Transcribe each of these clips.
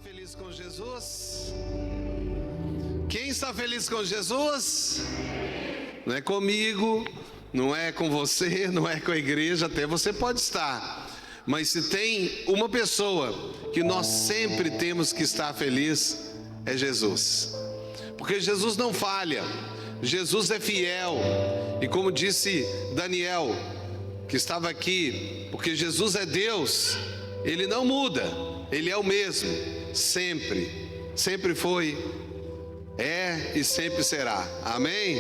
feliz com Jesus? Quem está feliz com Jesus? Não é comigo, não é com você, não é com a igreja, até você pode estar. Mas se tem uma pessoa que nós sempre temos que estar feliz, é Jesus. Porque Jesus não falha, Jesus é fiel. E como disse Daniel, que estava aqui, porque Jesus é Deus, Ele não muda, Ele é o mesmo, sempre foi, é e sempre será, amém?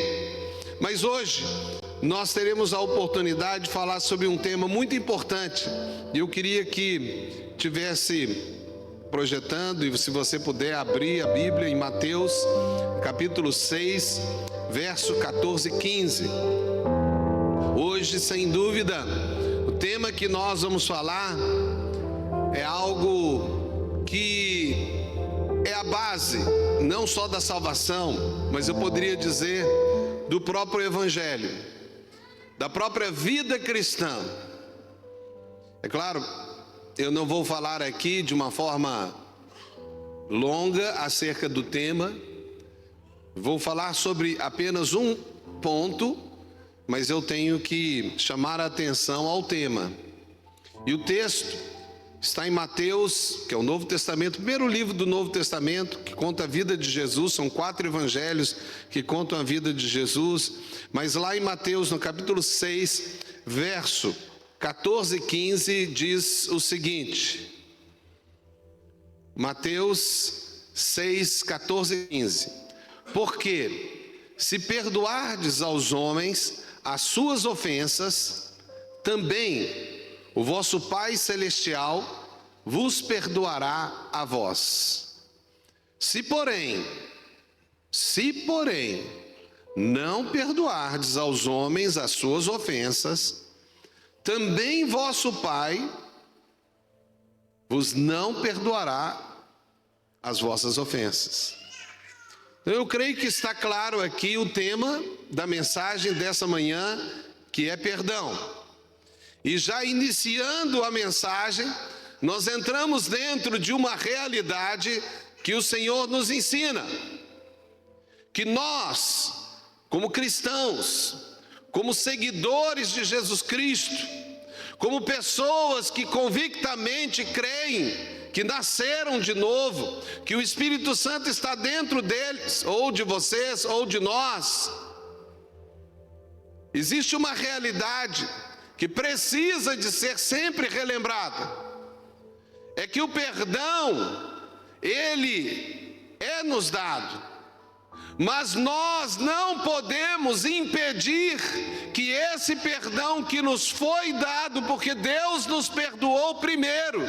Mas hoje nós teremos a oportunidade de falar sobre um tema muito importante, e eu queria que tivesse projetando, e se você puder abrir a Bíblia em Mateus capítulo 6, verso 14 e 15. Hoje, sem dúvida, o tema que nós vamos falar é algo que é a base, não só da salvação, mas eu poderia dizer do próprio Evangelho, da própria vida cristã. É claro, eu não vou falar aqui de uma forma longa acerca do tema, vou falar sobre apenas um ponto, mas eu tenho que chamar a atenção ao tema. E o texto está em Mateus, que é o Novo Testamento, o primeiro livro do Novo Testamento, que conta a vida de Jesus. São 4 evangelhos que contam a vida de Jesus. Mas lá em Mateus, no capítulo 6, verso 14 e 15, diz o seguinte. Mateus 6, 14 e 15. Porque se perdoardes aos homens as suas ofensas, também o vosso Pai Celestial vos perdoará a vós. Se porém, não perdoardes aos homens as suas ofensas, também vosso Pai vos não perdoará as vossas ofensas. Então, eu creio que está claro aqui o tema da mensagem dessa manhã, que é perdão. E já iniciando a mensagem, nós entramos dentro de uma realidade que o Senhor nos ensina. Que nós, como cristãos, como seguidores de Jesus Cristo, como pessoas que convictamente creem que nasceram de novo, que o Espírito Santo está dentro deles, ou de vocês, ou de nós, existe uma realidade que precisa de ser sempre relembrada, é que o perdão, ele é nos dado, mas nós não podemos impedir que esse perdão que nos foi dado, porque Deus nos perdoou primeiro,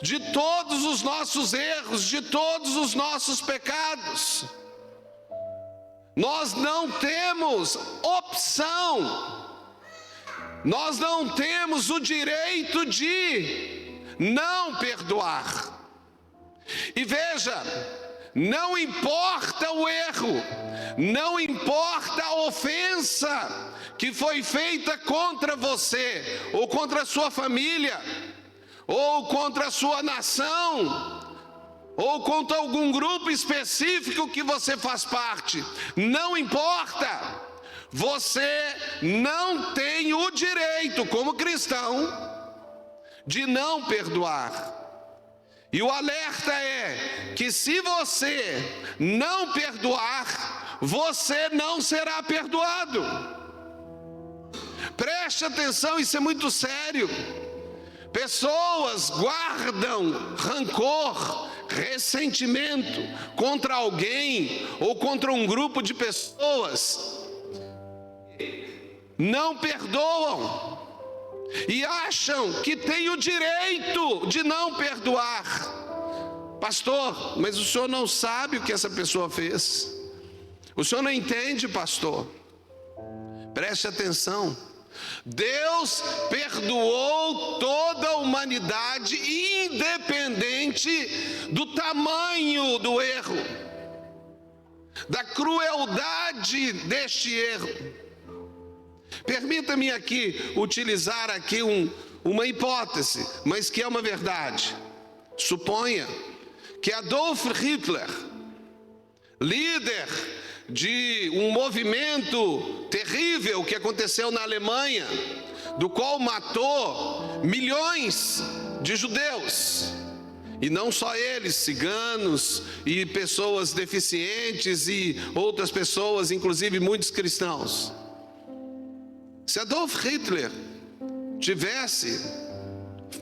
de todos os nossos erros, de todos os nossos pecados. Nós não temos opção, nós não temos o direito de não perdoar. E veja, não importa o erro, não importa a ofensa que foi feita contra você, ou contra a sua família, ou contra a sua nação, ou contra algum grupo específico que você faz parte, não importa, você não tem o direito, como cristão, de não perdoar. E o alerta é que se você não perdoar, você não será perdoado. Preste atenção, isso é muito sério. Pessoas guardam rancor, ressentimento contra alguém ou contra um grupo de pessoas, não perdoam e acham que tem o direito de não perdoar. Pastor, mas o senhor não sabe o que essa pessoa fez. O senhor não entende, pastor. Preste atenção. Deus perdoou toda a humanidade, independente do tamanho do erro, da crueldade deste erro. Permita-me aqui utilizar aqui uma hipótese, mas que é uma verdade. Suponha que Adolf Hitler, líder de um movimento terrível que aconteceu na Alemanha, do qual matou milhões de judeus, e não só eles, ciganos e pessoas deficientes e outras pessoas, inclusive muitos cristãos. Se Adolf Hitler tivesse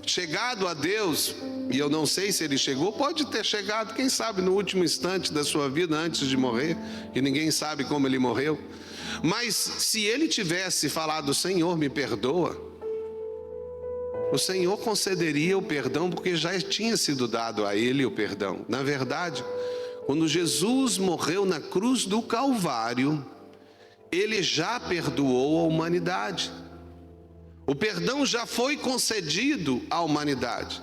chegado a Deus, e eu não sei se ele chegou, pode ter chegado, quem sabe no último instante da sua vida, antes de morrer, que ninguém sabe como ele morreu, mas se ele tivesse falado: Senhor, me perdoa, o Senhor concederia o perdão, porque já tinha sido dado a ele o perdão. Na verdade, quando Jesus morreu na cruz do Calvário, ele já perdoou a humanidade. O perdão já foi concedido à humanidade.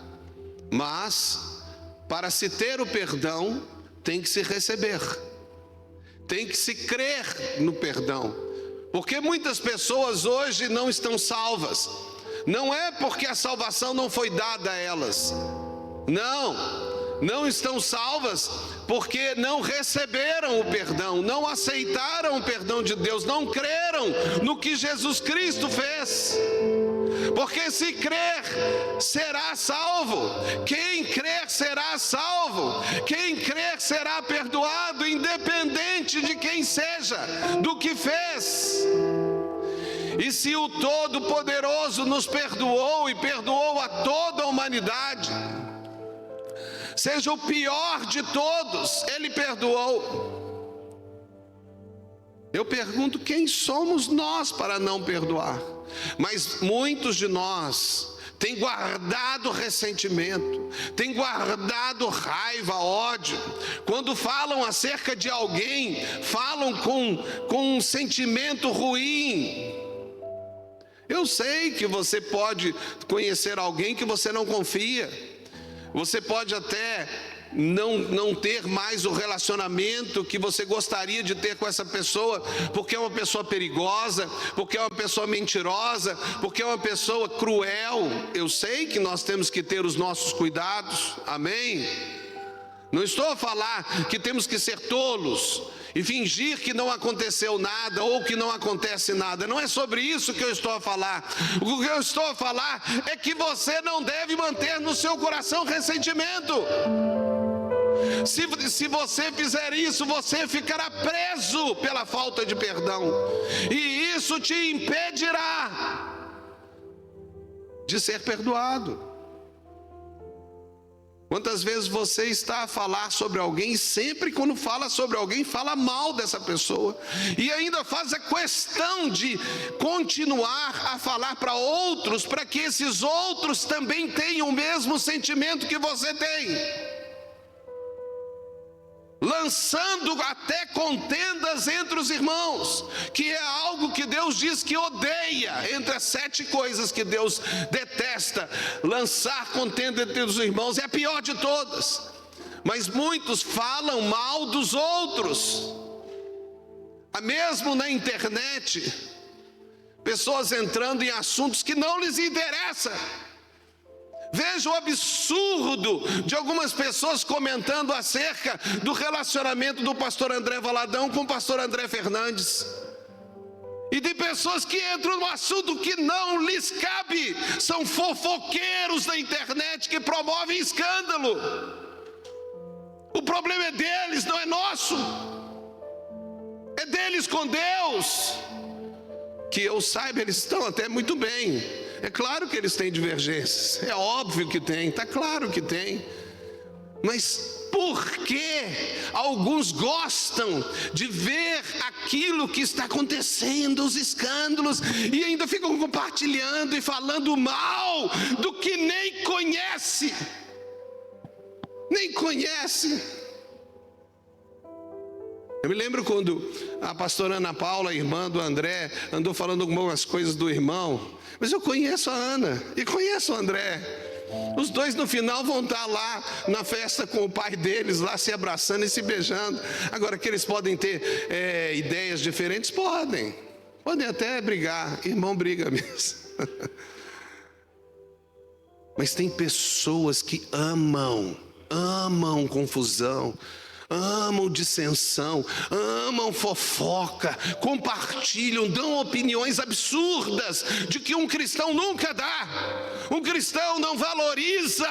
Mas, para se ter o perdão, tem que se receber. Tem que se crer no perdão. Porque muitas pessoas hoje não estão salvas. Não é porque a salvação não foi dada a elas. Não estão salvas porque não receberam o perdão, não aceitaram o perdão de Deus, não creram no que Jesus Cristo fez. Porque se crer, será salvo. Quem crer será salvo. Quem crer será perdoado, independente de quem seja, do que fez. E se o Todo-Poderoso nos perdoou e perdoou a toda a humanidade, seja o pior de todos, Ele perdoou. Eu pergunto: quem somos nós para não perdoar? Mas muitos de nós têm guardado ressentimento, têm guardado raiva, ódio. Quando falam acerca de alguém, falam com um sentimento ruim. Eu sei que você pode conhecer alguém que você não confia. Você pode até não ter mais o relacionamento que você gostaria de ter com essa pessoa, porque é uma pessoa perigosa, porque é uma pessoa mentirosa, porque é uma pessoa cruel. Eu sei que nós temos que ter os nossos cuidados, amém? Não estou a falar que temos que ser tolos e fingir que não aconteceu nada ou que não acontece nada. Não é sobre isso que eu estou a falar. O que eu estou a falar é que você não deve manter no seu coração ressentimento. Se você fizer isso, você ficará preso pela falta de perdão, e isso te impedirá de ser perdoado. Quantas vezes você está a falar sobre alguém, sempre quando fala sobre alguém, fala mal dessa pessoa, e ainda faz a questão de continuar a falar para outros, para que esses outros também tenham o mesmo sentimento que você tem, lançando até contendas entre os irmãos, que é algo que Deus diz que odeia. Entre as 7 coisas que Deus detesta, lançar contenda entre os irmãos é a pior de todas. Mas muitos falam mal dos outros, mesmo na internet, pessoas entrando em assuntos que não lhes interessam. Veja o absurdo de algumas pessoas comentando acerca do relacionamento do pastor André Valadão com o pastor André Fernandes, e de pessoas que entram no assunto que não lhes cabe. São fofoqueiros da internet que promovem escândalo. O problema é deles, não é nosso. É deles com Deus. Que eu saiba, eles estão até muito bem. É claro que eles têm divergências, é óbvio que tem, está claro que tem. Mas por que alguns gostam de ver aquilo que está acontecendo, os escândalos, e ainda ficam compartilhando e falando mal do que nem conhece? Nem conhece. Eu me lembro quando a pastora Ana Paula, irmã do André, andou falando algumas coisas do irmão. Mas eu conheço a Ana e conheço o André. Os dois no final vão estar lá na festa com o pai deles, lá se abraçando e se beijando. Agora, que eles podem ter ideias diferentes, podem até brigar, irmão briga mesmo. Mas tem pessoas que amam amam confusão, amam dissensão, amam fofoca, compartilham, dão opiniões absurdas de que um cristão nunca dá. Um cristão não valoriza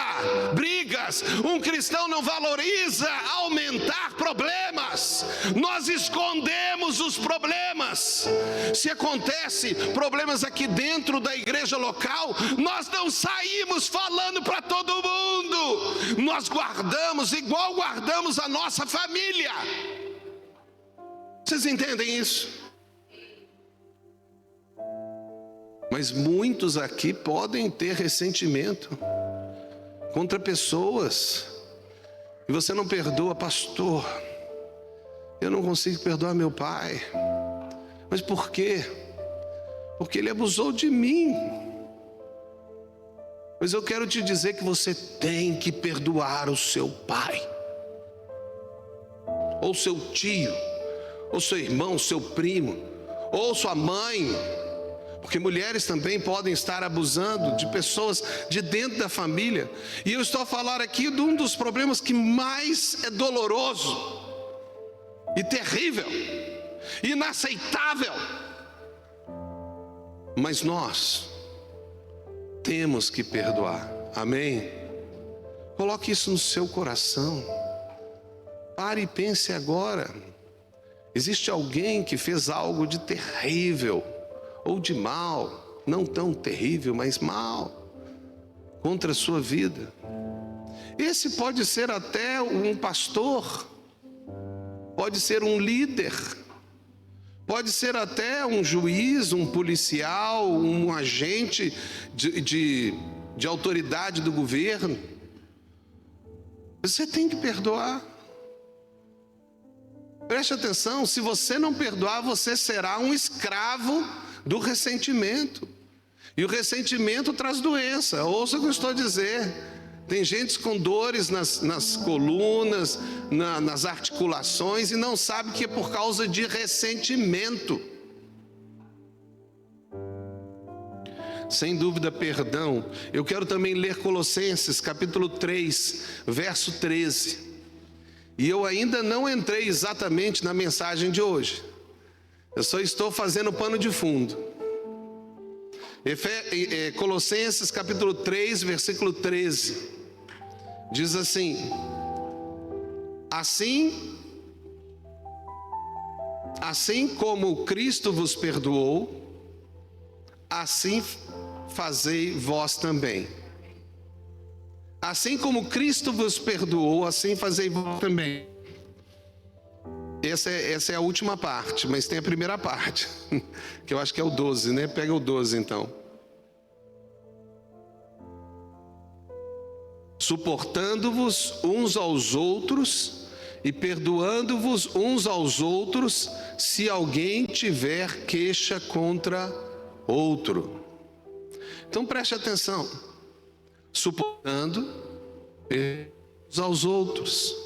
brigas, um cristão não valoriza aumentar problemas. Nós escondemos os problemas. Se acontece problemas aqui dentro da igreja local, nós não saímos falando para todo mundo. Nós guardamos igual guardamos a nossa família. Vocês entendem isso? Mas muitos aqui podem ter ressentimento contra pessoas, e você não perdoa. Pastor, eu não consigo perdoar meu pai. Mas por quê? Porque ele abusou de mim. Mas eu quero te dizer que você tem que perdoar o seu pai, ou seu tio, ou seu irmão, seu primo, ou sua mãe. Porque mulheres também podem estar abusando de pessoas de dentro da família. E eu estou a falar aqui de um dos problemas que mais é doloroso e terrível, inaceitável. Mas nós temos que perdoar, amém? Coloque isso no seu coração. Pare e pense agora. Existe alguém que fez algo de terrível ou de mal, não tão terrível, mas mal, contra a sua vida. Esse pode ser até um pastor, pode ser um líder, pode ser até um juiz, um policial, um agente de autoridade do governo. Você tem que perdoar. Preste atenção, se você não perdoar, você será um escravo do ressentimento. E o ressentimento traz doença. Ouça o que eu estou a dizer. Tem gente com dores nas colunas, nas articulações, e não sabe que é por causa de ressentimento. Sem dúvida, perdão. Eu quero também ler Colossenses capítulo 3, verso 13. E eu ainda não entrei exatamente na mensagem de hoje. Eu só estou fazendo pano de fundo. Colossenses capítulo 3, versículo 13. Diz assim: Assim como Cristo vos perdoou, assim fazei vós também. Assim como Cristo vos perdoou, assim fazei vós também. Essa é a última parte, mas tem a primeira parte, que eu acho que é o 12, né? Pega o 12 então. Suportando-vos uns aos outros e perdoando-vos uns aos outros, se alguém tiver queixa contra outro. Então preste atenção. Suportando uns aos outros,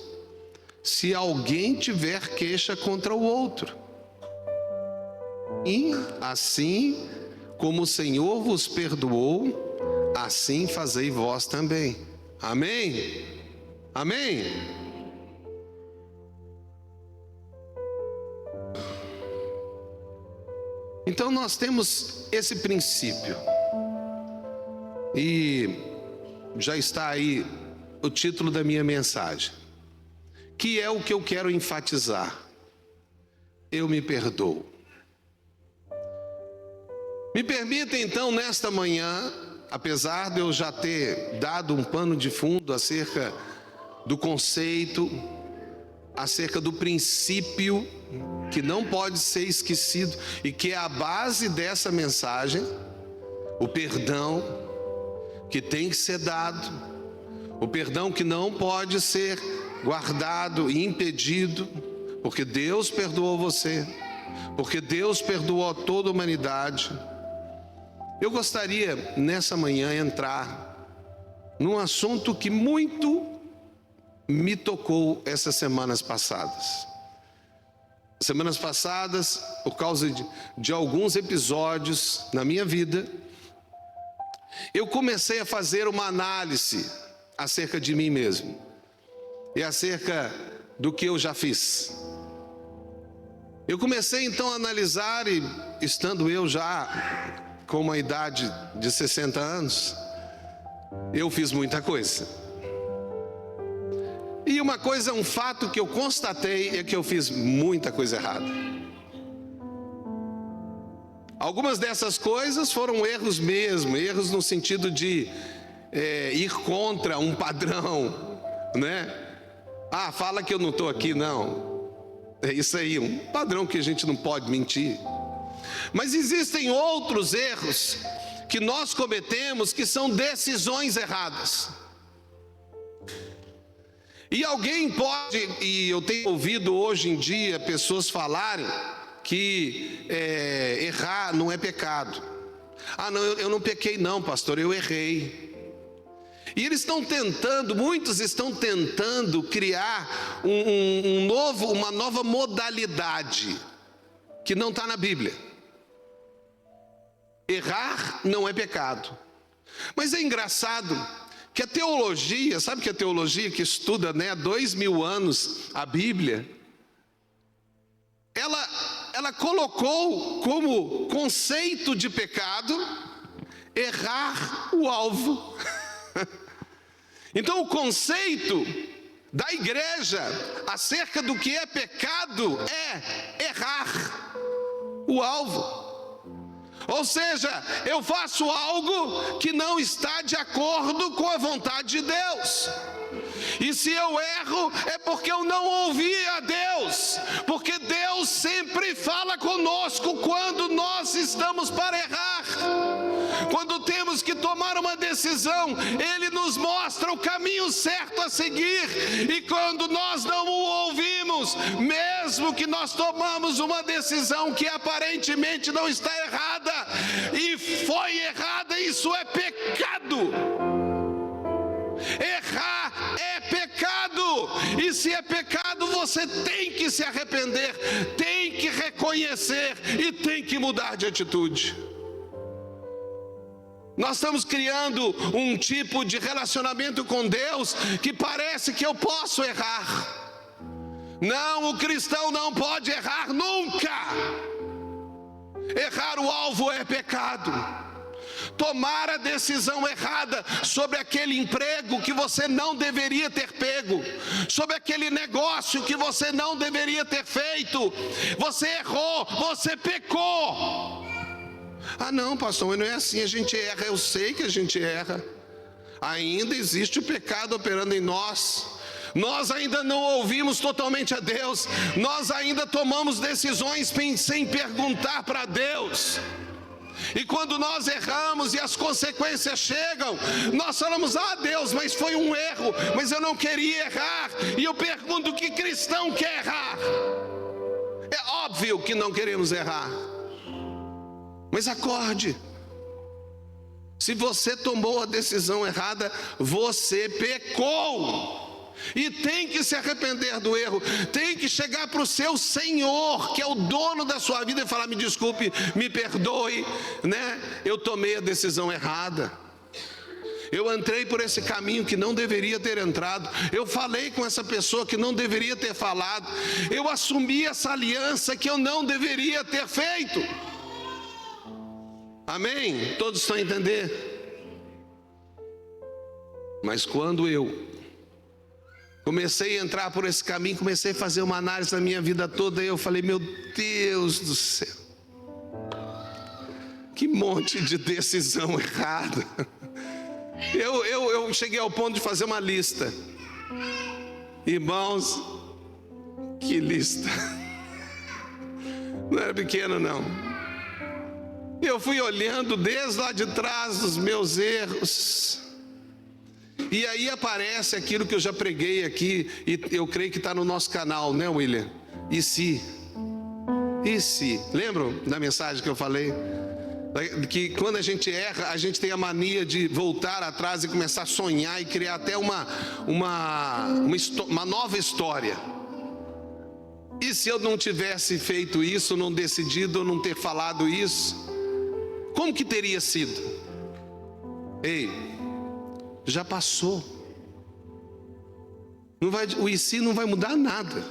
se alguém tiver queixa contra o outro. E assim como o Senhor vos perdoou, assim fazei vós também. Amém? Amém? Então nós temos esse princípio. E já está aí o título da minha mensagem, que é o que eu quero enfatizar: eu me perdoo. Me permita então nesta manhã, apesar de eu já ter dado um pano de fundo acerca do conceito, acerca do princípio que não pode ser esquecido e que é a base dessa mensagem, o perdão que tem que ser dado, o perdão que não pode ser guardado e impedido, porque Deus perdoou você, porque Deus perdoou toda a humanidade. Eu gostaria nessa manhã entrar num assunto que muito me tocou essas semanas passadas. Semanas passadas, por causa de alguns episódios na minha vida, eu comecei a fazer uma análise acerca de mim mesmo. e acerca do que eu já fiz. Eu comecei então a analisar, e estando eu já com uma idade de 60 anos, eu fiz muita coisa. E uma coisa, um fato que eu constatei é que eu fiz muita coisa errada. Algumas dessas coisas foram erros mesmo, erros no sentido de ir contra um padrão, né? Ah, fala que eu não estou aqui, não. É isso aí, um padrão que a gente não pode mentir. Mas existem outros erros que nós cometemos que são decisões erradas. E alguém pode, e eu tenho ouvido hoje em dia pessoas falarem que errar não é pecado. Ah, não, eu não pequei não, pastor, eu errei. E eles estão tentando, muitos estão tentando criar uma nova modalidade que não está na Bíblia. Errar não é pecado. Mas é engraçado que a teologia, sabe que a teologia que estuda há 2000 anos a Bíblia, ela colocou como conceito de pecado errar o alvo. Então o conceito da igreja acerca do que é pecado é errar o alvo. Ou seja, eu faço algo que não está de acordo com a vontade de Deus. E se eu erro é porque eu não ouvi a Deus, porque Deus sempre fala conosco quando nós estamos para errar. Quando temos que tomar uma decisão, Ele nos mostra o caminho certo a seguir. E quando nós não o ouvimos, mesmo que nós tomamos uma decisão que aparentemente não está errada, e foi errada, isso é pecado. Errar é pecado, e se é pecado, você tem que se arrepender, tem que reconhecer e tem que mudar de atitude. Nós estamos criando um tipo de relacionamento com Deus que parece que eu posso errar. Não, o cristão não pode errar nunca. Errar o alvo é pecado. Tomar a decisão errada sobre aquele emprego que você não deveria ter pego, sobre aquele negócio que você não deveria ter feito, você errou, você pecou. Ah não, pastor, mas não é assim, a gente erra. Eu sei que a gente erra. Ainda existe o pecado operando em nós. Nós ainda não ouvimos totalmente a Deus. Nós ainda tomamos decisões sem perguntar para Deus. E quando nós erramos e as consequências chegam, nós falamos: ah Deus, mas foi um erro, mas eu não queria errar. E eu pergunto: que cristão quer errar? É óbvio que não queremos errar. Mas acorde. Se você tomou a decisão errada, você pecou. E tem que se arrepender do erro. Tem que chegar para o seu Senhor, que é o dono da sua vida, e falar: me desculpe, me perdoe, né? Eu tomei a decisão errada. Eu entrei por esse caminho que não deveria ter entrado. Eu falei com essa pessoa que não deveria ter falado. Eu assumi essa aliança que eu não deveria ter feito. Amém? Todos estão a entender? Mas quando eu comecei a entrar por esse caminho, comecei a fazer uma análise da minha vida toda, e eu falei: meu Deus do céu, que monte de decisão errada. Eu cheguei ao ponto de fazer uma lista. Irmãos, que lista. Não era pequena não. Eu fui olhando desde lá de trás os meus erros. E aí aparece aquilo que eu já preguei aqui, e eu creio que está no nosso canal, né, William? E se? Lembram da mensagem que eu falei? Que quando a gente erra, a gente tem a mania de voltar atrás e começar a sonhar e criar até uma nova história. E se eu não tivesse feito isso, não decidido, ou não ter falado isso, como que teria sido? Ei, já passou. O IC não vai mudar nada.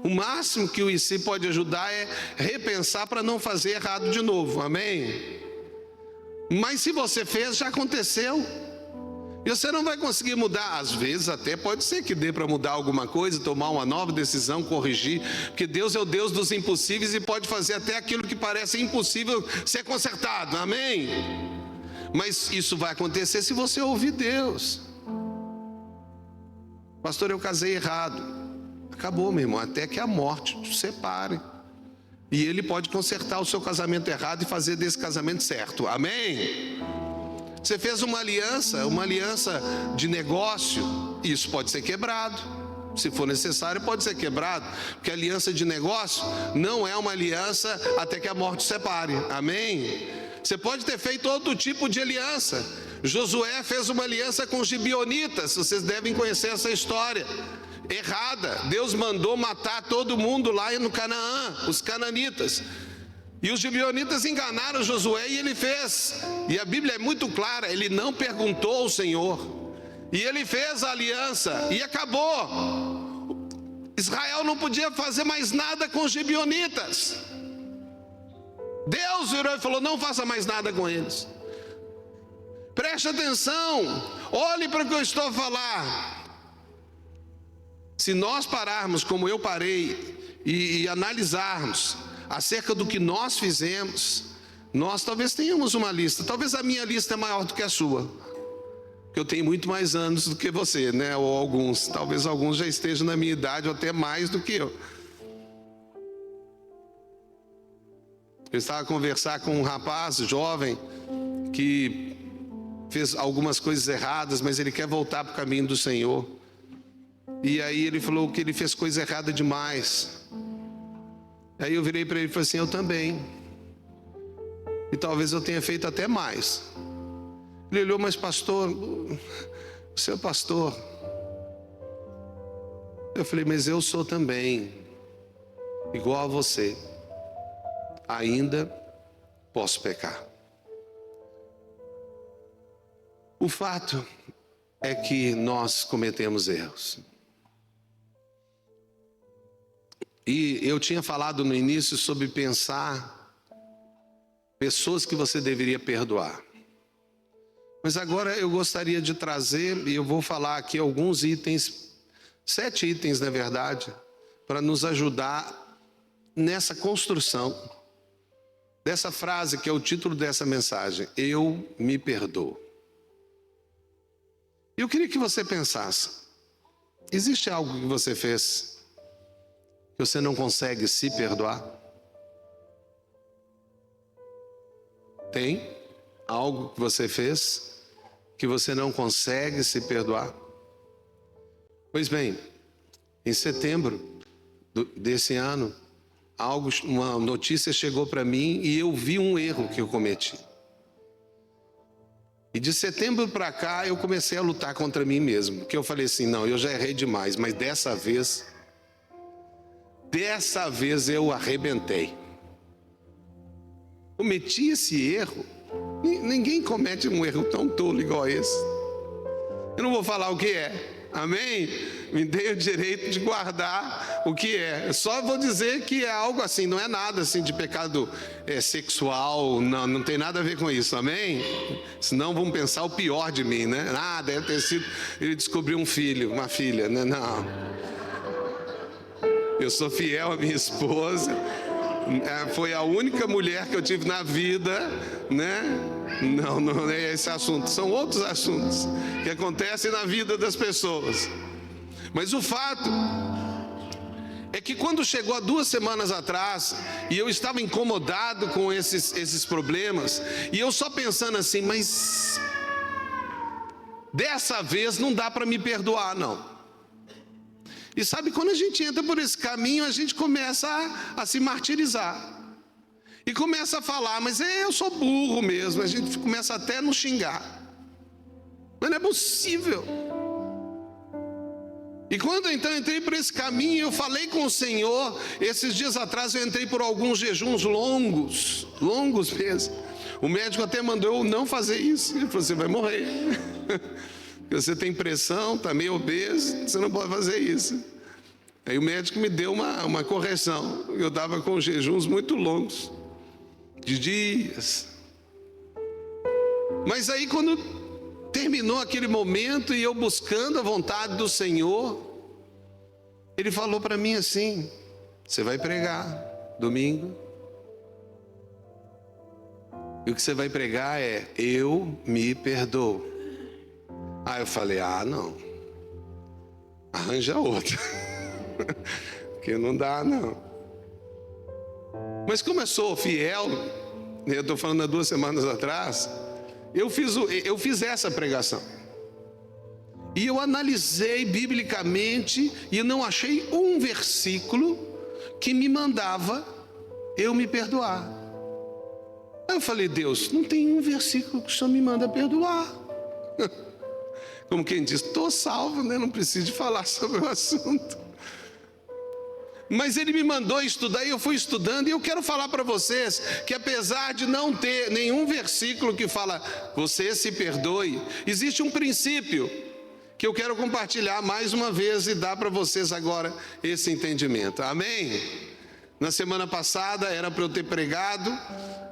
O máximo que o IC pode ajudar é repensar para não fazer errado de novo, amém? Mas se você fez, já aconteceu. E você não vai conseguir mudar. Às vezes até pode ser que dê para mudar alguma coisa, tomar uma nova decisão, corrigir, porque Deus é o Deus dos impossíveis e pode fazer até aquilo que parece impossível ser consertado, amém? Mas isso vai acontecer se você ouvir Deus. Pastor, eu casei errado. Acabou, meu irmão, até que a morte te separe. E Ele pode consertar o seu casamento errado e fazer desse casamento certo, amém? Você fez uma aliança de negócio, isso pode ser quebrado. Se for necessário, pode ser quebrado, porque a aliança de negócio não é uma aliança até que a morte separe, amém? Você pode ter feito outro tipo de aliança. Josué fez uma aliança com os gibeonitas, vocês devem conhecer essa história. Errada, Deus mandou matar todo mundo lá no Canaã, os cananitas. E os gibeonitas enganaram Josué e ele fez. E a Bíblia é muito clara, ele não perguntou ao Senhor. E ele fez a aliança e acabou. Israel não podia fazer mais nada com os gibeonitas. Deus virou e falou: não faça mais nada com eles. Preste atenção, olhe para o que eu estou a falar. Se nós pararmos como eu parei e analisarmos acerca do que nós fizemos, nós talvez tenhamos uma lista. Talvez a minha lista é maior do que a sua, porque eu tenho muito mais anos do que você, né? Ou alguns, talvez alguns já estejam na minha idade ou até mais do que eu. Eu estava a conversar com um rapaz jovem que fez algumas coisas erradas, mas ele quer voltar para o caminho do Senhor. E aí ele falou que ele fez coisa errada demais. Aí eu virei para ele e falei assim: eu também. E talvez eu tenha feito até mais. Ele olhou: mas pastor, você é pastor. Eu falei: mas eu sou também, igual a você. Ainda posso pecar. O fato é que nós cometemos erros. E eu tinha falado no início sobre pensar pessoas que você deveria perdoar. Mas agora eu gostaria de trazer, e eu vou falar aqui alguns itens, 7 itens na verdade, para nos ajudar nessa construção dessa frase que é o título dessa mensagem: eu me perdoo. Eu queria que você pensasse: existe algo que você fez que você não consegue se perdoar? Tem algo que você fez que você não consegue se perdoar? Pois bem, em setembro desse ano, uma notícia chegou para mim e eu vi um erro que eu cometi. E de setembro para cá eu comecei a lutar contra mim mesmo, porque eu falei assim: não, eu já errei demais, mas dessa vez eu arrebentei. Cometi esse erro. Ninguém comete um erro tão tolo igual esse. Eu não vou falar o que é, amém? Me dei o direito de guardar o que é. Eu só vou dizer que é algo assim, não é nada assim de pecado sexual, não tem nada a ver com isso, amém? Senão vão pensar o pior de mim, né? Ah, deve ter sido, ele descobriu um filho, uma filha, né? Não. Eu sou fiel à minha esposa. Foi a única mulher que eu tive na vida, né? Não é esse assunto, são outros assuntos que acontecem na vida das pessoas. Mas o fato é que quando chegou há 2 semanas atrás, e eu estava incomodado com esses problemas, e eu só pensando assim: mas dessa vez não dá para me perdoar, não. E sabe, quando a gente entra por esse caminho, a gente começa a se martirizar. E começa a falar: mas eu sou burro mesmo. A gente começa até a nos xingar. Mas não é possível. E quando então eu entrei por esse caminho, eu falei com o Senhor. Esses dias atrás eu entrei por alguns jejuns longos mesmo. O médico até mandou eu não fazer isso. Ele falou: você vai morrer. Você tem pressão, está meio obeso, você não pode fazer isso. Aí o médico me deu uma correção. Eu estava com jejuns muito longos, de dias. Mas aí quando terminou aquele momento e eu buscando a vontade do Senhor, Ele falou para mim assim: você vai pregar domingo, e o que você vai pregar é: eu me perdoo. Aí eu falei: não, arranja outra, porque não dá não. Mas como eu sou fiel, eu estou falando há 2 semanas atrás, eu fiz essa pregação. E eu analisei biblicamente e não achei um versículo que me mandava eu me perdoar. Aí eu falei: Deus, não tem um versículo que o Senhor me manda perdoar. Como quem diz, estou salvo, né? Não preciso de falar sobre o assunto. Mas Ele me mandou estudar e eu fui estudando. E eu quero falar para vocês que apesar de não ter nenhum versículo que fala você se perdoe, existe um princípio que eu quero compartilhar mais uma vez e dar para vocês agora esse entendimento. Amém? Na semana passada era para eu ter pregado,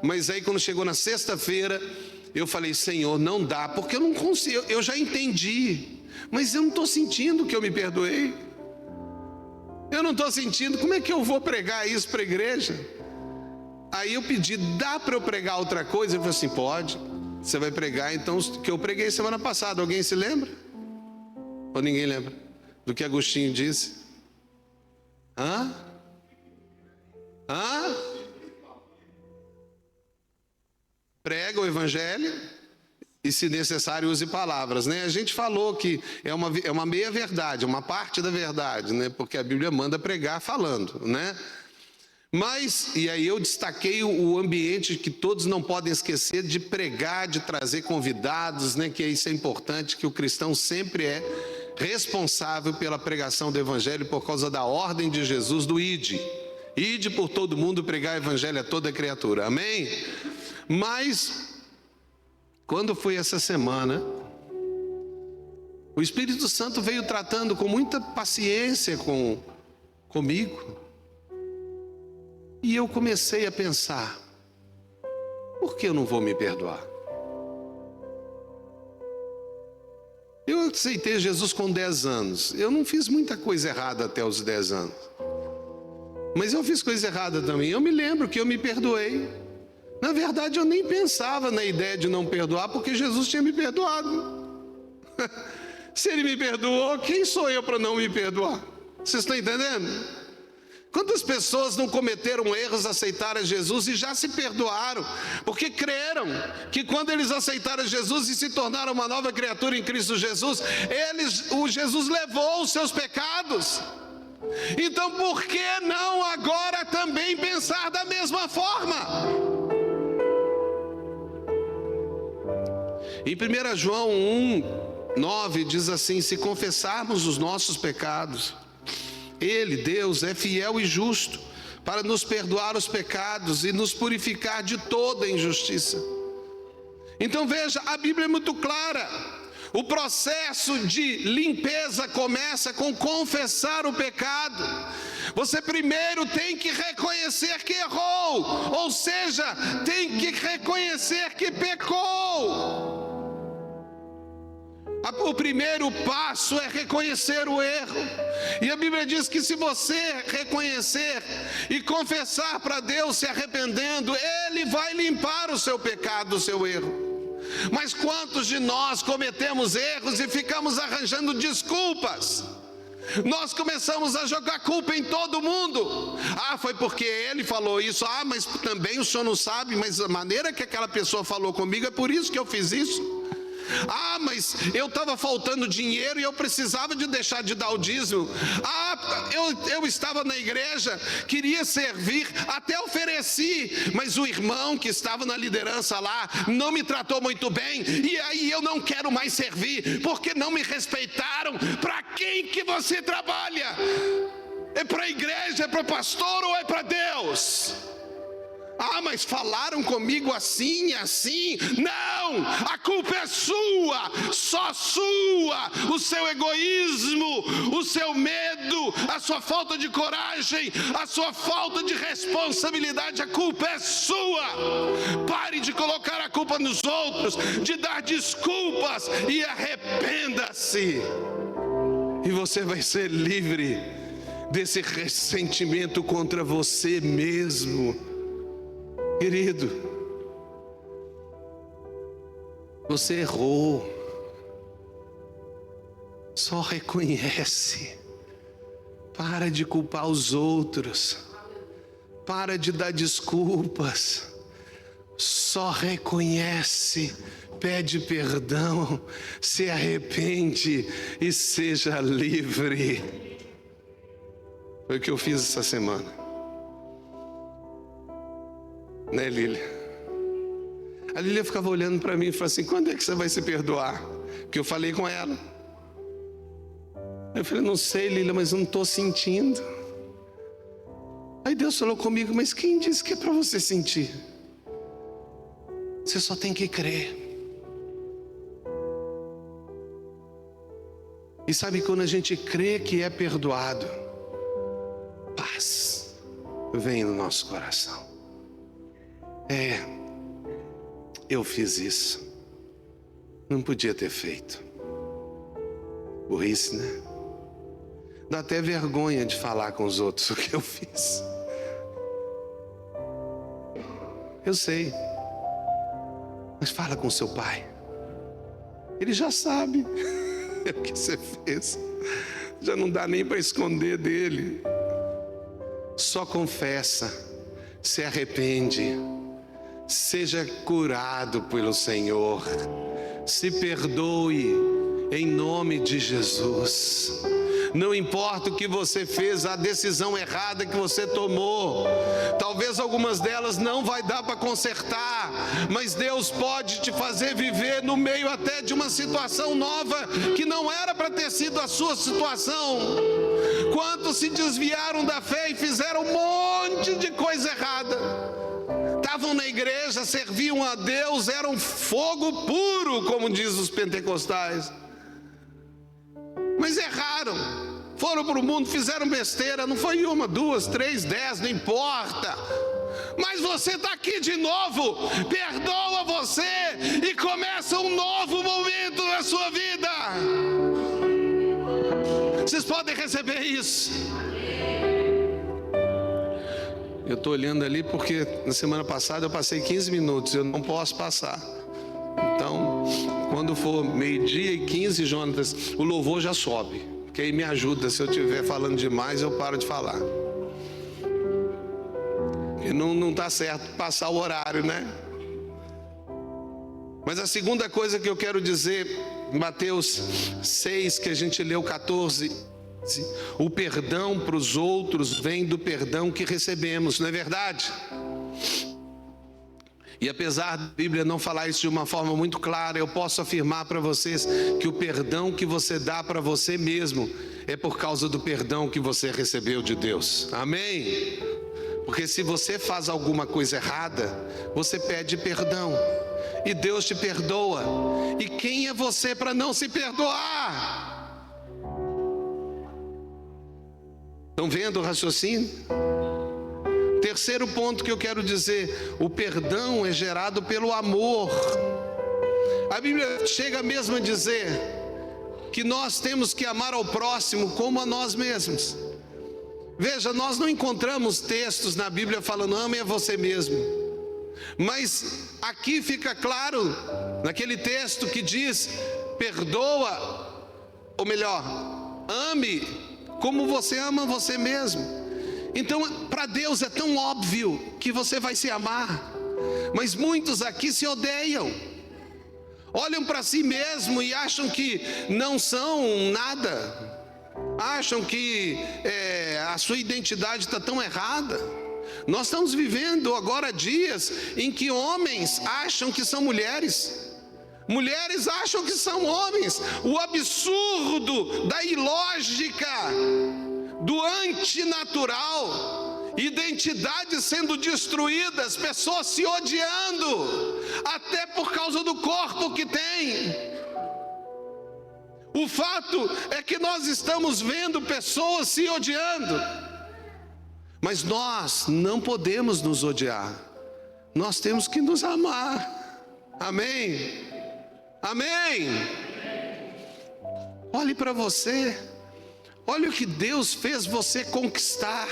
mas aí quando chegou na sexta-feira, eu falei: Senhor, não dá, porque eu não consigo, eu já entendi, mas eu não estou sentindo que eu me perdoei. Eu não estou sentindo, como é que eu vou pregar isso para a igreja? Aí eu pedi: dá para eu pregar outra coisa? Ele falou assim: pode, você vai pregar então o que eu preguei semana passada. Alguém se lembra? Ou ninguém lembra do que Agostinho disse? Prega o evangelho e, se necessário, use palavras, né? A gente falou que é uma meia verdade, uma parte da verdade, né? Porque a Bíblia manda pregar falando, né? Mas, e aí eu destaquei o ambiente que todos não podem esquecer de pregar, de trazer convidados, né? Que isso é importante, que o cristão sempre é responsável pela pregação do evangelho por causa da ordem de Jesus do ide. Ide por todo mundo, pregar o evangelho a toda criatura, amém? Mas, quando foi essa semana, o Espírito Santo veio tratando com muita paciência comigo, e eu comecei a pensar: por que eu não vou me perdoar? Eu aceitei Jesus com 10 anos, eu não fiz muita coisa errada até os 10 anos, mas eu fiz coisa errada também. Eu me lembro que eu me perdoei. Na verdade, eu nem pensava na ideia de não perdoar, porque Jesus tinha me perdoado. Se Ele me perdoou, quem sou eu para não me perdoar? Vocês estão entendendo? Quantas pessoas não cometeram erros, aceitaram Jesus e já se perdoaram, porque creram que quando eles aceitaram Jesus e se tornaram uma nova criatura em Cristo Jesus, Jesus levou os seus pecados. Então por que não agora também pensar da mesma forma? Em 1 João 1:9 diz assim: se confessarmos os nossos pecados, Ele, Deus, é fiel e justo para nos perdoar os pecados e nos purificar de toda injustiça. Então veja, a Bíblia é muito clara. O processo de limpeza começa com confessar o pecado. Você primeiro tem que reconhecer que errou, ou seja, tem que reconhecer que pecou. O primeiro passo é reconhecer o erro. E a Bíblia diz que se você reconhecer e confessar para Deus se arrependendo, Ele vai limpar o seu pecado, o seu erro. Mas quantos de nós cometemos erros e ficamos arranjando desculpas? Nós começamos a jogar culpa em todo mundo. Foi porque ele falou isso. Mas também o senhor não sabe, mas a maneira que aquela pessoa falou comigo, é por isso que eu fiz isso. Mas eu estava faltando dinheiro e eu precisava de deixar de dar o dízimo. Eu estava na igreja, queria servir, até ofereci, mas o irmão que estava na liderança lá não me tratou muito bem, e aí eu não quero mais servir, porque não me respeitaram. Para quem que você trabalha? É para a igreja, é para o pastor ou é para Deus? Ah, mas falaram comigo assim e assim. Não, a culpa é sua, só sua. O seu egoísmo, o seu medo, a sua falta de coragem, a sua falta de responsabilidade, a culpa é sua. Pare de colocar a culpa nos outros, de dar desculpas e arrependa-se. E você vai ser livre desse ressentimento contra você mesmo. Querido, você errou, só reconhece, para de culpar os outros, para de dar desculpas, só reconhece, pede perdão, se arrepende e seja livre. Foi o que eu fiz essa semana. Né, Lília? A Lília ficava olhando para mim e falou assim: quando é que você vai se perdoar? Porque eu falei com ela. Eu falei: não sei, Lília, mas eu não estou sentindo. Aí Deus falou comigo: mas quem disse que é para você sentir? Você só tem que crer. E sabe, quando a gente crê que é perdoado, paz vem no nosso coração. Eu fiz isso, não podia ter feito. Burrice, né? Dá até vergonha de falar com os outros o que eu fiz. Eu sei, mas fala com seu pai, ele já sabe o que você fez, já não dá nem para esconder dele. Só confessa, se arrepende, seja curado pelo Senhor, se perdoe em nome de Jesus. Não importa o que você fez, a decisão errada que você tomou, talvez algumas delas não vai dar para consertar, mas Deus pode te fazer viver no meio até de uma situação nova, que não era para ter sido a sua situação. Quantos se desviaram da fé e fizeram um monte de coisa errada? Estavam na igreja, serviam a Deus, eram fogo puro, como diz os pentecostais, mas erraram, foram para o mundo, fizeram besteira. Não foi uma, duas, 3, 10, não importa. Mas você está aqui de novo, perdoa você e começa um novo momento na sua vida. Vocês podem receber isso? Eu estou olhando ali porque na semana passada eu passei 15 minutos, eu não posso passar. Então, quando for 12:15, Jonatas, o louvor já sobe, que aí me ajuda. Se eu estiver falando demais, eu paro de falar. E não está certo passar o horário, né? Mas a segunda coisa que eu quero dizer, Mateus 6, que a gente leu 14, o perdão para os outros vem do perdão que recebemos, não é verdade? E apesar da Bíblia não falar isso de uma forma muito clara, eu posso afirmar para vocês que o perdão que você dá para você mesmo é por causa do perdão que você recebeu de Deus. Amém? Porque se você faz alguma coisa errada, você pede perdão e Deus te perdoa. E quem é você para não se perdoar? Estão vendo o raciocínio? Terceiro ponto que eu quero dizer: o perdão é gerado pelo amor. A Bíblia chega mesmo a dizer que nós temos que amar ao próximo como a nós mesmos. Veja, nós não encontramos textos na Bíblia falando ame a você mesmo, mas aqui fica claro, naquele texto que diz perdoa, ou melhor, ame como você ama você mesmo. Então, para Deus é tão óbvio que você vai se amar, mas muitos aqui se odeiam, olham para si mesmo e acham que não são nada, acham que a sua identidade está tão errada. Nós estamos vivendo agora dias em que homens acham que são mulheres, mulheres acham que são homens. O absurdo da ilógica, do antinatural identidades sendo destruídas, pessoas se odiando, até por causa do corpo que tem. O fato é que nós estamos vendo pessoas se odiando, mas nós não podemos nos odiar, nós temos que nos amar. Amém? Amém? Olhe para você, olhe o que Deus fez você conquistar.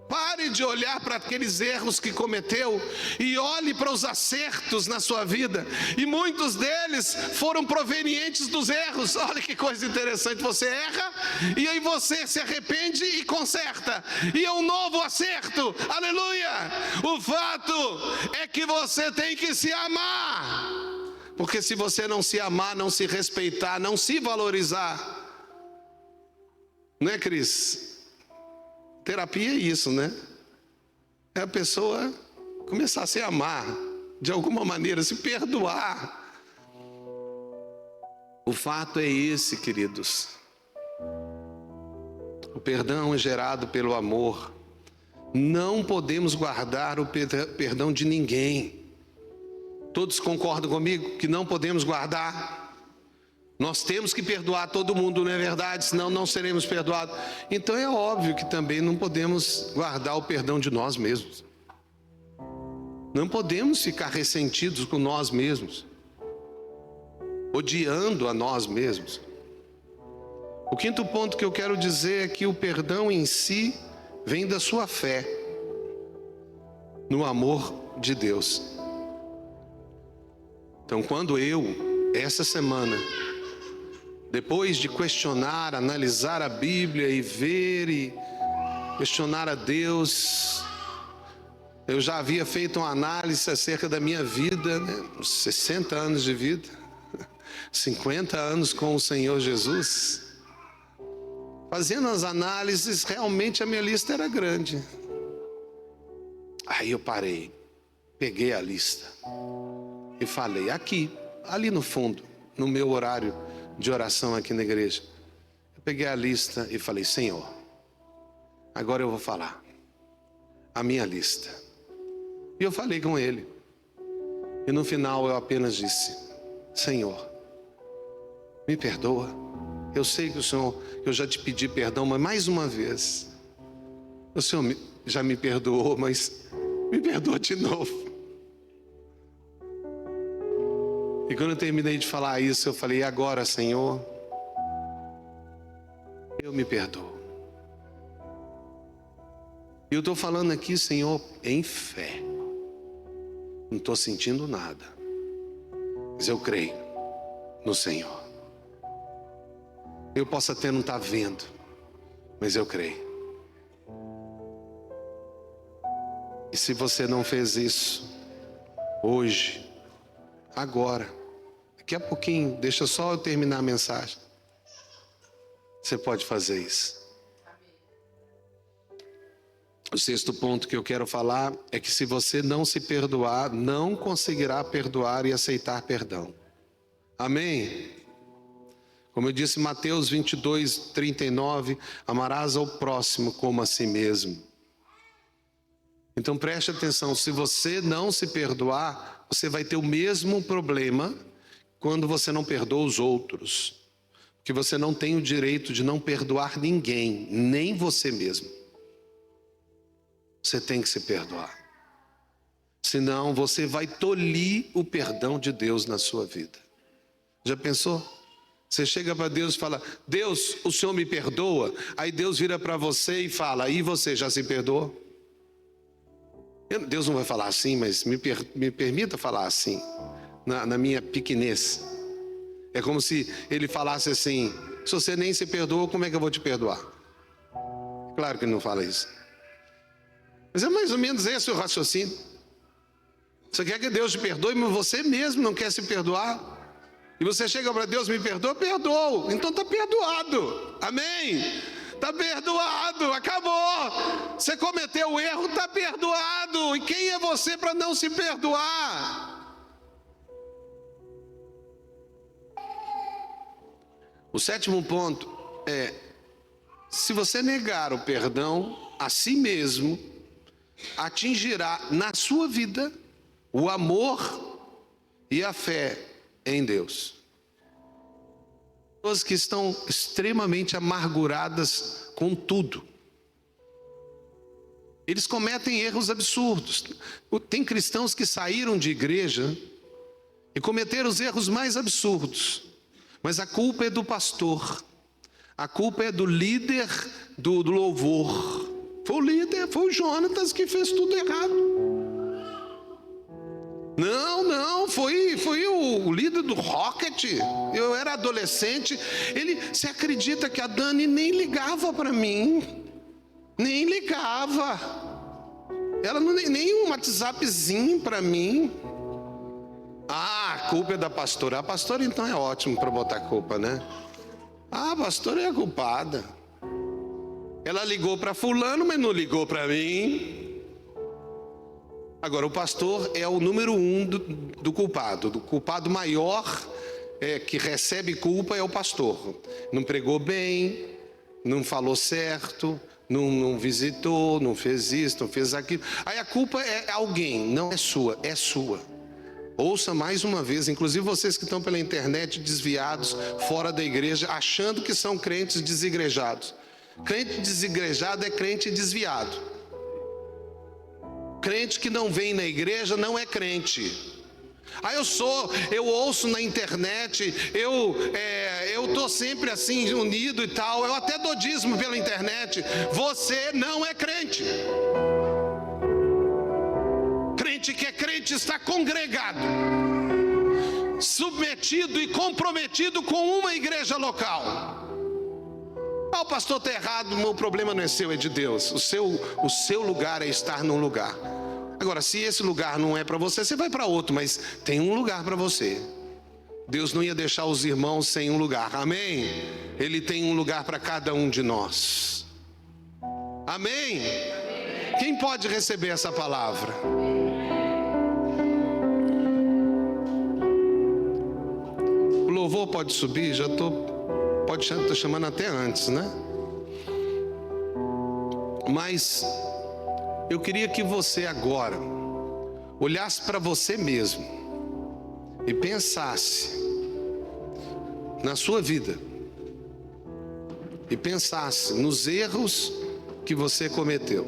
Pare de olhar para aqueles erros que cometeu e olhe para os acertos na sua vida. E muitos deles foram provenientes dos erros. Olha que coisa interessante, você erra e aí você se arrepende e conserta. E é um novo acerto, aleluia! O fato é que você tem que se amar. Porque se você não se amar, não se respeitar, não se valorizar, não é, Cris? Terapia é isso, né? É a pessoa começar a se amar, de alguma maneira, se perdoar. O fato é esse, queridos. O perdão é gerado pelo amor. Não podemos guardar o perdão de ninguém. Todos concordam comigo que não podemos guardar? Nós temos que perdoar todo mundo, não é verdade? Senão não seremos perdoados. Então é óbvio que também não podemos guardar o perdão de nós mesmos. Não podemos ficar ressentidos com nós mesmos, odiando a nós mesmos. O quinto ponto que eu quero dizer é que o perdão em si vem da sua fé no amor de Deus. Então, quando eu, essa semana, depois de questionar, analisar a Bíblia e ver e questionar a Deus, eu já havia feito uma análise acerca da minha vida, né? 60 anos de vida, 50 anos com o Senhor Jesus. Fazendo as análises, realmente a minha lista era grande. Aí eu parei, peguei a lista e falei, ali no fundo, no meu horário de oração aqui na igreja, eu peguei a lista e falei, Senhor, agora eu vou falar a minha lista. E eu falei com ele, e no final eu apenas disse, Senhor, me perdoa. Eu sei que eu já te pedi perdão, mas mais uma vez, o Senhor já me perdoou, mas me perdoa de novo. E quando eu terminei de falar isso, eu falei, e agora, Senhor, eu me perdoo. E eu estou falando aqui, Senhor, em fé. Não estou sentindo nada, mas eu creio no Senhor. Eu posso até não estar vendo, mas eu creio. E se você não fez isso hoje, agora, daqui a pouquinho, deixa só eu terminar a mensagem, você pode fazer isso. O sexto ponto que eu quero falar é que se você não se perdoar, não conseguirá perdoar e aceitar perdão. Amém? Como eu disse, Mateus 22, 39, amarás ao próximo como a si mesmo. Então preste atenção, se você não se perdoar, você vai ter o mesmo problema quando você não perdoa os outros. Porque você não tem o direito de não perdoar ninguém, nem você mesmo. Você tem que se perdoar. Senão você vai tolir o perdão de Deus na sua vida. Já pensou? Você chega para Deus e fala, Deus, o Senhor me perdoa? Aí Deus vira para você e fala, e você já se perdoou? Deus não vai falar assim, mas me permita falar assim, na minha pequenez. É como se ele falasse assim, se você nem se perdoou, como é que eu vou te perdoar? Claro que ele não fala isso. Mas é mais ou menos esse o raciocínio. Você quer que Deus te perdoe, mas você mesmo não quer se perdoar. E você chega para Deus, me perdoa? Perdoou. Então está perdoado. Amém? Está perdoado, acabou. Você cometeu o erro, está perdoado. E quem é você para não se perdoar? O sétimo ponto é, se você negar o perdão a si mesmo, atingirá na sua vida o amor e a fé em Deus. Pessoas que estão extremamente amarguradas com tudo. Eles cometem erros absurdos. Tem cristãos que saíram de igreja e cometeram os erros mais absurdos. Mas a culpa é do pastor. A culpa é do líder do louvor. Foi o líder, foi o Jonatas que fez tudo errado. Não, foi o líder do Rocket. Eu era adolescente. Você acredita que a Dani nem ligava para mim? Nem ligava. Ela nem um WhatsAppzinho para mim. A culpa é da pastora. A pastora então é ótimo para botar culpa, né? A pastora é a culpada. Ela ligou para fulano, mas não ligou para mim. Agora, o pastor é o número 1 do culpado. Do culpado maior que recebe culpa é o pastor. Não pregou bem, não falou certo, não visitou, não fez isso, não fez aquilo. Aí a culpa é alguém, não é sua, é sua. Ouça mais uma vez, inclusive vocês que estão pela internet desviados, fora da igreja, achando que são crentes desigrejados. Crente desigrejado é crente desviado. Crente que não vem na igreja não é crente. Eu ouço na internet, eu tô sempre assim unido e tal, eu até dou dízimo pela internet. Você não é crente. Crente que é crente está congregado, submetido e comprometido com uma igreja local. O pastor está errado, o problema não é seu, é de Deus. O seu lugar é estar num lugar. Agora, se esse lugar não é para você, você vai para outro, mas tem um lugar para você. Deus não ia deixar os irmãos sem um lugar, amém? Ele tem um lugar para cada um de nós, amém? Quem pode receber essa palavra? O louvor pode subir, pode estar chamando até antes, né? Mas eu queria que você agora olhasse para você mesmo e pensasse na sua vida e pensasse nos erros que você cometeu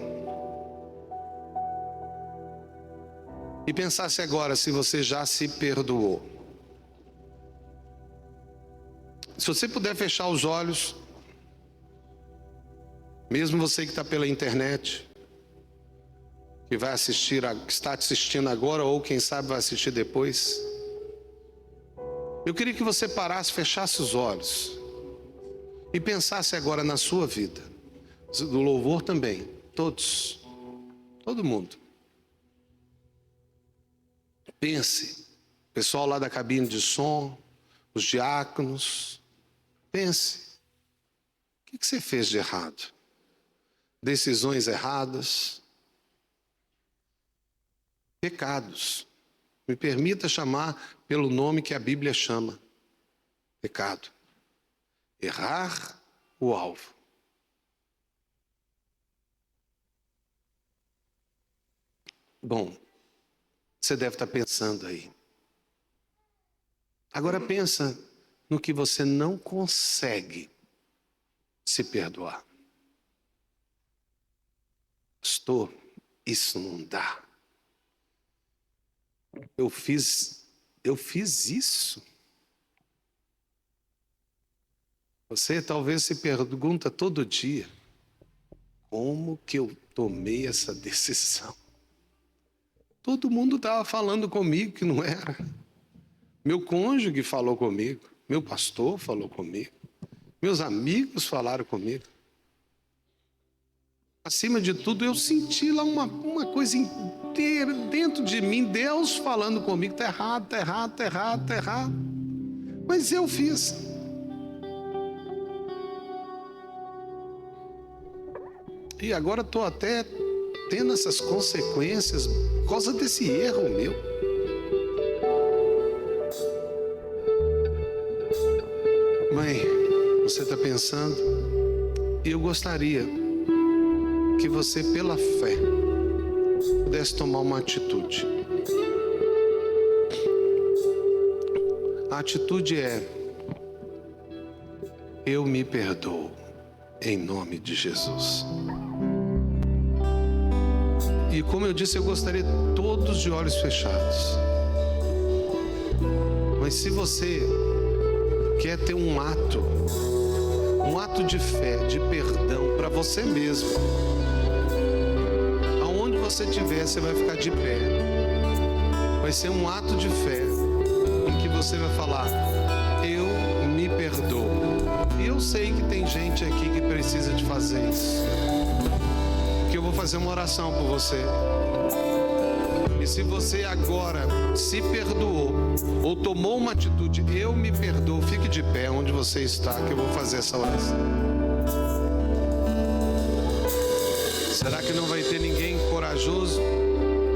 e pensasse agora se você já se perdoou. Se você puder fechar os olhos, mesmo você que está pela internet, que vai assistir, que está assistindo agora, ou quem sabe vai assistir depois, eu queria que você parasse, fechasse os olhos e pensasse agora na sua vida, do louvor também, todo mundo. Pense, pessoal lá da cabine de som, os diáconos, pense, o que você fez de errado? Decisões erradas, pecados. Me permita chamar pelo nome que a Bíblia chama: pecado. Errar o alvo. Bom, você deve estar pensando aí. Agora pensa no que você não consegue se perdoar. Pastor, isso não dá. Eu fiz isso. Você talvez se pergunta todo dia: como que eu tomei essa decisão? Todo mundo estava falando comigo que não era. Meu cônjuge falou comigo, meu pastor falou comigo, meus amigos falaram comigo. Acima de tudo, eu senti lá uma coisa inteira dentro de mim, Deus falando comigo: está errado, está errado, está errado, está errado. Mas eu fiz. E agora estou até tendo essas consequências por causa desse erro meu. Mãe, você está pensando, E eu gostaria que você, pela fé, pudesse tomar uma atitude. A atitude é: eu me perdoo, em nome de Jesus. E como eu disse, eu gostaria todos de olhos fechados. Mas se você quer ter um ato de fé, de perdão para você mesmo, aonde você estiver, você vai ficar de pé. Vai ser um ato de fé em que você vai falar: eu me perdoo. E eu sei que tem gente aqui que precisa de fazer isso, que eu vou fazer uma oração por você. E se você agora se perdoou ou tomou uma atitude, eu me perdoo, fique de pé onde você está, que eu vou fazer essa oração. Será que não vai ter ninguém corajoso?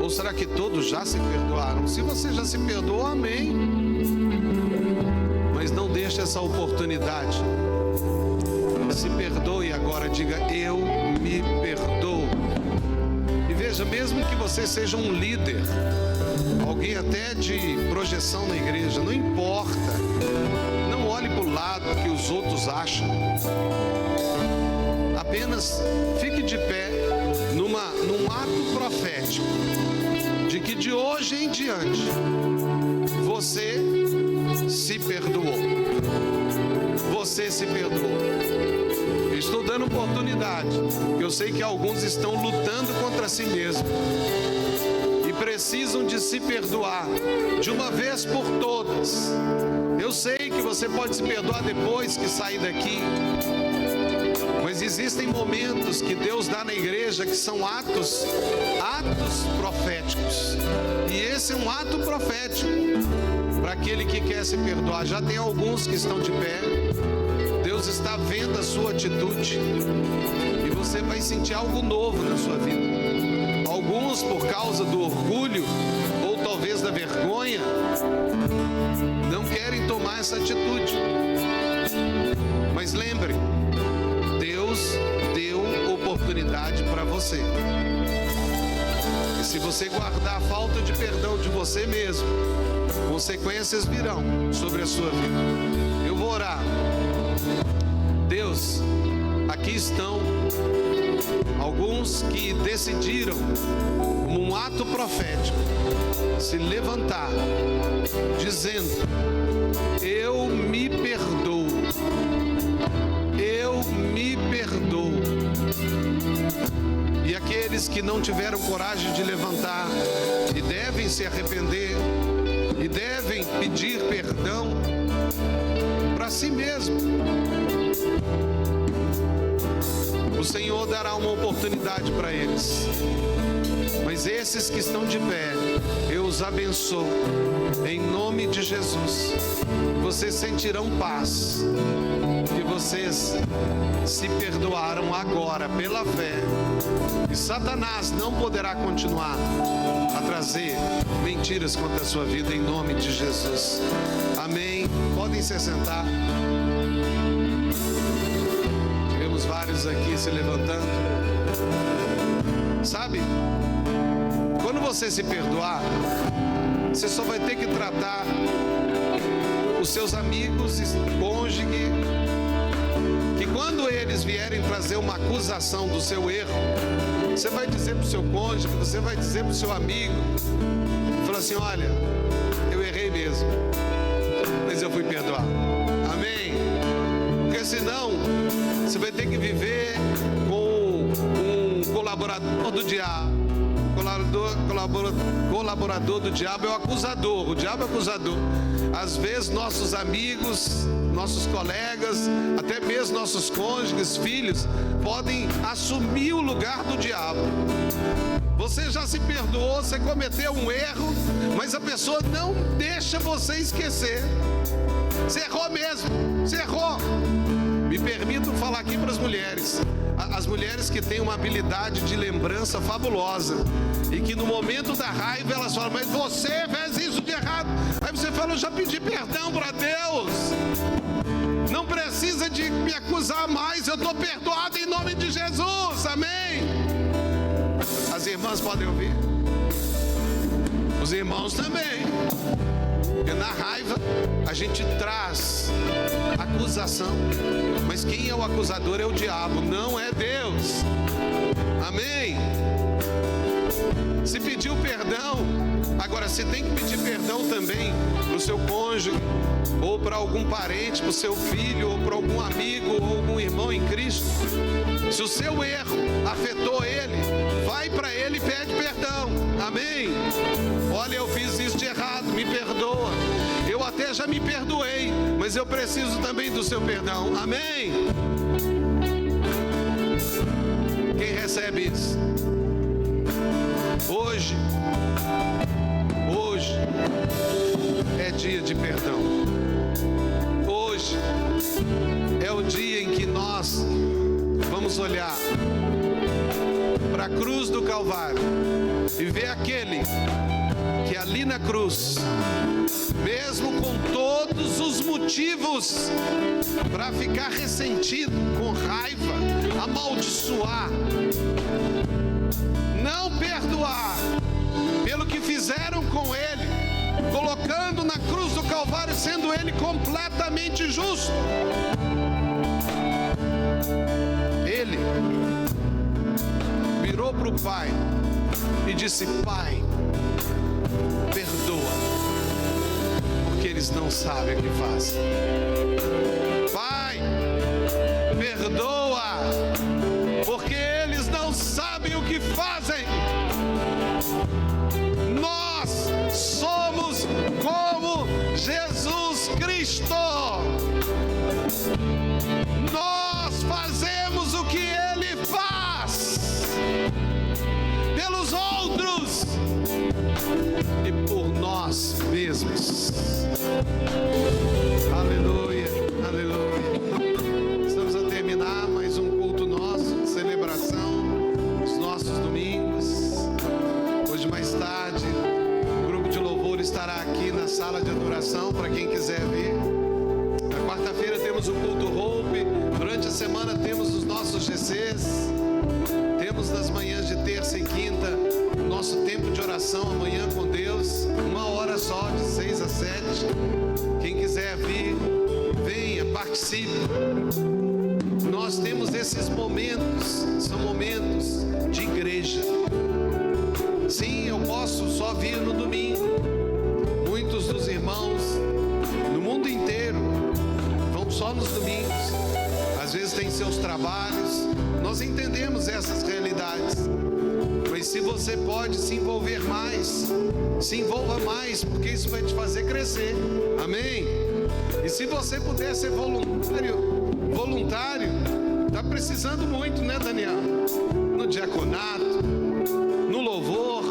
Ou será que todos já se perdoaram? Se você já se perdoou, amém. Mas não deixe essa oportunidade. Se perdoe agora, diga: eu me perdoo. E veja, mesmo que você seja um líder, alguém até de projeção na igreja, não importa. Não olhe para o lado que os outros acham. Apenas fique de pé num ato profético de que de hoje em diante você se perdoou. Você se perdoou. Estou dando oportunidade, porque eu sei que alguns estão lutando contra si mesmos e precisam de se perdoar de uma vez por todas. Eu sei que você pode se perdoar depois que sair daqui, mas existem momentos que Deus dá na igreja que são atos proféticos, e esse é um ato profético para aquele que quer se perdoar. Já tem alguns que estão de pé. Deus está vendo a sua atitude e você vai sentir algo novo na sua vida. Alguns, por causa do orgulho ou talvez da vergonha, não querem tomar essa atitude. Mas lembre, Deus deu oportunidade para você. E se você guardar a falta de perdão de você mesmo, consequências virão sobre a sua vida. Eu vou orar. Deus, aqui estão alguns que decidiram, como um ato profético, se levantar, dizendo: eu me perdoo, eu me perdoo. E aqueles que não tiveram coragem de levantar e devem se arrepender e devem pedir perdão para si mesmo, o Senhor dará uma oportunidade para eles. Mas esses que estão de pé, eu os abençoo em nome de Jesus. Vocês sentirão paz, que vocês se perdoaram agora pela fé, e Satanás não poderá continuar a trazer mentiras contra a sua vida, em nome de Jesus. Amém. Podem se sentar. Tivemos vários aqui se levantando. Sabe, quando você se perdoar, você só vai ter que tratar os seus amigos e cônjuge, que quando eles vierem trazer uma acusação do seu erro, você vai dizer para o seu cônjuge, você vai dizer para o seu amigo, fala assim: olha, eu errei mesmo, mas eu fui perdoar. Amém? Porque senão você vai ter que viver com um colaborador do diabo. Colaborador do diabo é o acusador. O diabo é o acusador. Às vezes nossos amigos, nossos colegas, até mesmo nossos cônjuges, filhos, podem assumir o lugar do diabo. Você já se perdoou, você cometeu um erro, mas a pessoa não deixa você esquecer. Você errou mesmo, você errou. Me permito falar aqui para as mulheres. As mulheres que têm uma habilidade de lembrança fabulosa e que no momento da raiva elas falam: mas você fez isso de errado. Aí você fala: eu já pedi perdão para Deus. Não precisa de me acusar mais. Eu estou perdoado em nome de Jesus. Amém. As irmãs podem ouvir? Os irmãos também. Porque na raiva a gente traz acusação. Mas quem é o acusador é o diabo, não é Deus. Amém. Se pediu perdão, agora você tem que pedir perdão também para o seu cônjuge, ou para algum parente, para o seu filho, ou para algum amigo, ou algum irmão em Cristo. Se o seu erro afetou ele, vai para ele e pede perdão. Amém. Olha, eu fiz isso de errado, me perdoa. Eu até já me perdoei, mas eu preciso também do seu perdão. Amém. Quem recebe isso? Hoje é dia de perdão. Hoje é o dia em que nós vamos olhar para a cruz do Calvário e ver aquele que ali na cruz, mesmo com todos os motivos para ficar ressentido, com raiva, amaldiçoar, não perdoar pelo que fizeram com ele, colocando na cruz do Calvário, sendo ele completamente justo. Ele virou para o Pai e disse: Pai, perdoa, porque eles não sabem o que fazem. Pai, perdoa, porque eles não sabem o que fazem. Nós somos como Jesus Cristo. Nós fazemos o que Ele faz pelos outros e por nós mesmos. Aleluia, aleluia. Estamos a terminar mais um culto nosso, celebração dos nossos domingos. Hoje mais tarde, o grupo de louvor estará aqui na sala de adoração para quem quiser vir. Na quarta-feira temos o culto Hope. Durante a semana temos os nossos GCs. Temos nas manhãs de terça e quinta o nosso tempo de oração, amanhã com Deus, 1 hora só, de 6 a 7. Quem quiser vir, venha, participe. Nós temos esses momentos, são momentos de igreja. Sim, eu posso só vir no domingo. Muitos dos irmãos no mundo inteiro vão só nos domingos. Às vezes tem seus trabalhos. Nós entendemos essas realidades. Mas se você pode se envolver mais, se envolva mais, porque isso vai te fazer crescer. Amém? E se você puder ser voluntário, está precisando muito, né, Daniel? No diaconato, no louvor,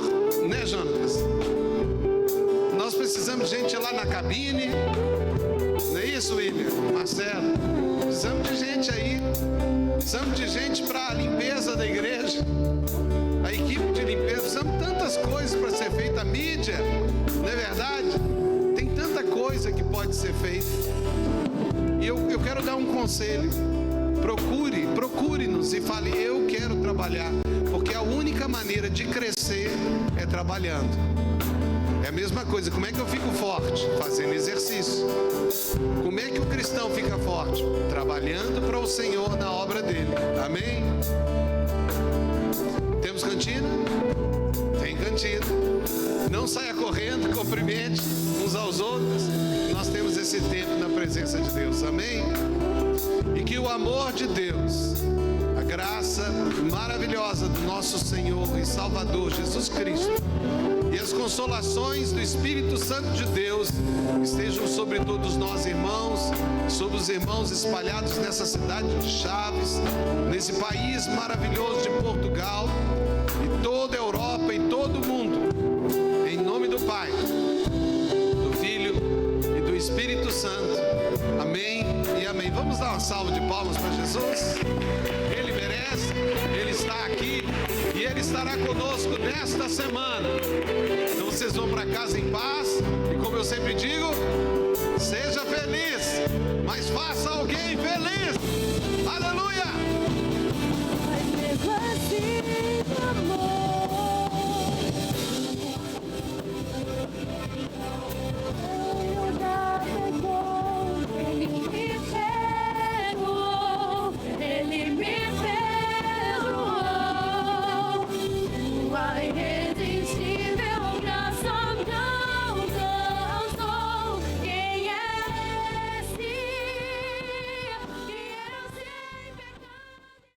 né, Jonas? Nós precisamos de gente lá na cabine. Não é isso, William? Marcelo? Precisamos de gente aí. Precisamos de gente para a limpeza da igreja. A equipe de limpeza. Precisamos de tantas coisas para ser feita. A mídia, não é verdade? Tem tanta coisa que pode ser feita. E eu quero dar um conselho. Procure-nos e fale: eu quero trabalhar. Porque a única maneira de crescer é trabalhando. É a mesma coisa. Como é que eu fico forte? Fazendo exercício. Como é que o cristão fica forte? Trabalhando para o Senhor na obra dele. Amém? Temos cantina? Tem cantina. Não saia correndo, cumprimente uns aos outros. Nós temos esse tempo na presença de Deus. Amém? E que o amor de Deus, a graça maravilhosa do nosso Senhor e Salvador Jesus Cristo e as consolações do Espírito Santo de Deus estejam sobre todos nós, irmãos, sobre os irmãos espalhados nessa cidade de Chaves, nesse país maravilhoso de Portugal, e toda a Europa e todo o mundo, em nome do Pai, do Filho e do Espírito Santo. Amém e amém. Vamos dar uma salva de palmas para Jesus? Ele merece, Ele está aqui e Ele estará conosco nesta semana. Então vocês vão para casa em paz e, como eu sempre digo, Seja feliz, mas faça alguém feliz. Aleluia! Mas mesmo assim, amor.